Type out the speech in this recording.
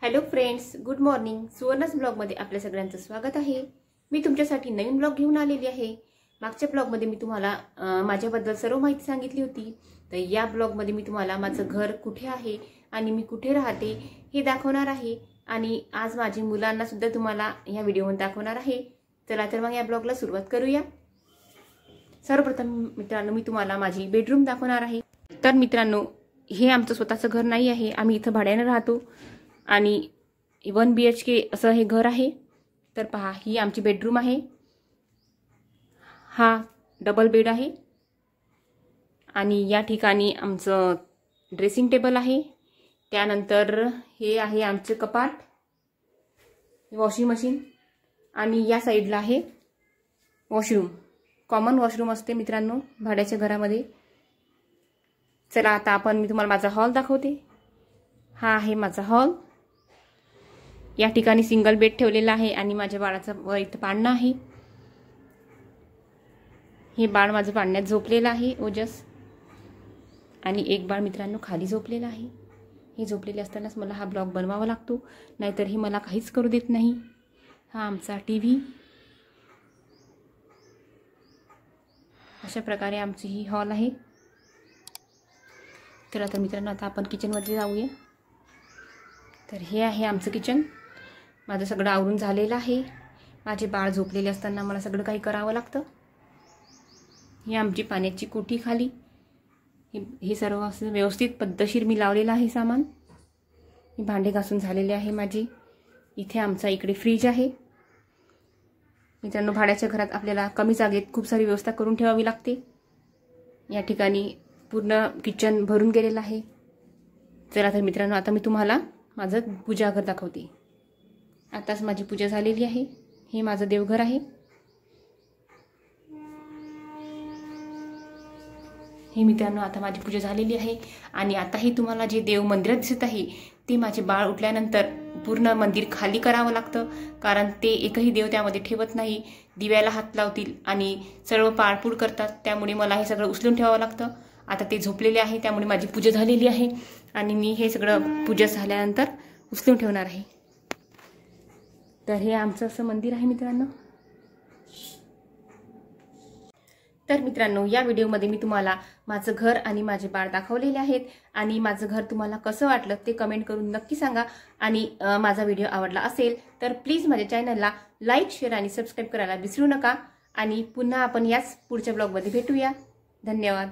Hello friends, good morning. Suvarna's ब्लॉगमध्ये आपल्या सगळ्यांचं स्वागत आहे. मी तुमच्यासाठी नवीन ब्लॉग घेऊन आलेली आहे. मागच्या ब्लॉगमध्ये मी तुम्हाला माझ्याबद्दल सर्व माहिती सांगितली होती. तर या ब्लॉगमध्ये मी तुम्हाला माझं घर कुठे आहे आणि मी कुठे राहते हे दाखवणार आहे. आणि आज माझी मुलांना सुद्धा तुम्हाला या व्हिडिओमध्ये दाखवणार आहे. चला तर मग या ब्लॉगला सुरुवात करूया. सर्वप्रथम मित्रांनो, मी तुम्हाला माझी बेडरूम दाखवणार आहे. तर मित्रांनो, हे आमचं स्वतःचं घर नाही आहे. आम्ही इथं भाड्याने राहतो आणि 1 BHK असं हे घर आहे. तर पहा, ही आमची बेडरूम आहे. हा डबल बेड आहे आणि या ठिकाणी आमचं ड्रेसिंग टेबल आहे. त्यानंतर हे आहे आमचे कपाट, वॉशिंग मशीन आणि या साईडला आहे वॉशरूम. कॉमन वॉशरूम असते मित्रांनो भाड्याच्या घरामध्ये. चला आता मी तुम्हाला माझा हॉल दाखवते. हा आहे माझा हॉल. या ठिकाणी सिंगल बेड ठेवलेला आहे आणि माझ्या बाळाचं इथं पाळणं आहे. हे बाळ माझं पाळण्यात झोपलेलं आहे ओजस. आणि एक बाळ मित्रांनो खाली झोपलेलं आहे. हे झोपलेले असतानाच मला हा ब्लॉग बनवावा लागतो, नाहीतर हे मला काहीच करू देत नाही. हा आमचा टीव्ही. अशा प्रकारे आमची ही हॉल आहे. तर आता मित्रांनो, आता आपण किचनमध्ये जाऊया. तर हे आहे आमचं किचन. माझं सगळं आवरून झालेलं आहे. माझे बाळ झोपलेले असताना मला सगळं काही करावं लागतं. ही आमची पाण्याची कोठी खाली. हे सर्व असं व्यवस्थित पद्धतशीर मी लावलेलं आहे सामान. मी भांडे घासून झालेले आहे माझी. इथे आमचा इकडे फ्रीज आहे. मित्रांनो, भाड्याच्या घरात आपल्याला कमी जागेत खूप सारी व्यवस्था करून ठेवावी लागते. या ठिकाणी पूर्ण किचन भरून गेलेलं आहे. चला तर मित्रांनो, आता मी तुम्हाला माझं पूजाघर दाखवते. आताच माझी पूजा झालेली आहे. हे माझं देवघर आहे. हे मित्रांनो, आता माझी पूजा झालेली आहे. आणि आता हे तुम्हाला जे देव मंदिरात दिसत आहे ते माझे बाळ उठल्यानंतर पूर्ण मंदिर खाली करावं लागतं, कारण ते एकही देव त्यामध्ये ठेवत नाही. दिव्याला हात लावतील आणि सर्व पाळपूळ करतात. त्यामुळे मला हे सगळं उचलून ठेवावं लागतं. आता ते झोपलेले आहे, त्यामुळे माझी पूजा झालेली आहे आणि मी हे सगळं पूजा झाल्यानंतर उचलून ठेवणार आहे. तर हे आमचं असं मंदिर आहे मित्रांनो. तर मित्रांनो, या व्हिडिओमध्ये मी तुम्हाला माझं घर आणि माझे बाळ दाखवलेले आहेत. आणि माझं घर तुम्हाला कसं वाटलं ते कमेंट करून नक्की सांगा. आणि माझा व्हिडिओ आवडला असेल तर प्लीज माझ्या चॅनलला लाईक, शेअर आणि सबस्क्राईब करायला विसरू नका. आणि पुन्हा आपण याच पुढच्या ब्लॉगमध्ये भेटूया. धन्यवाद.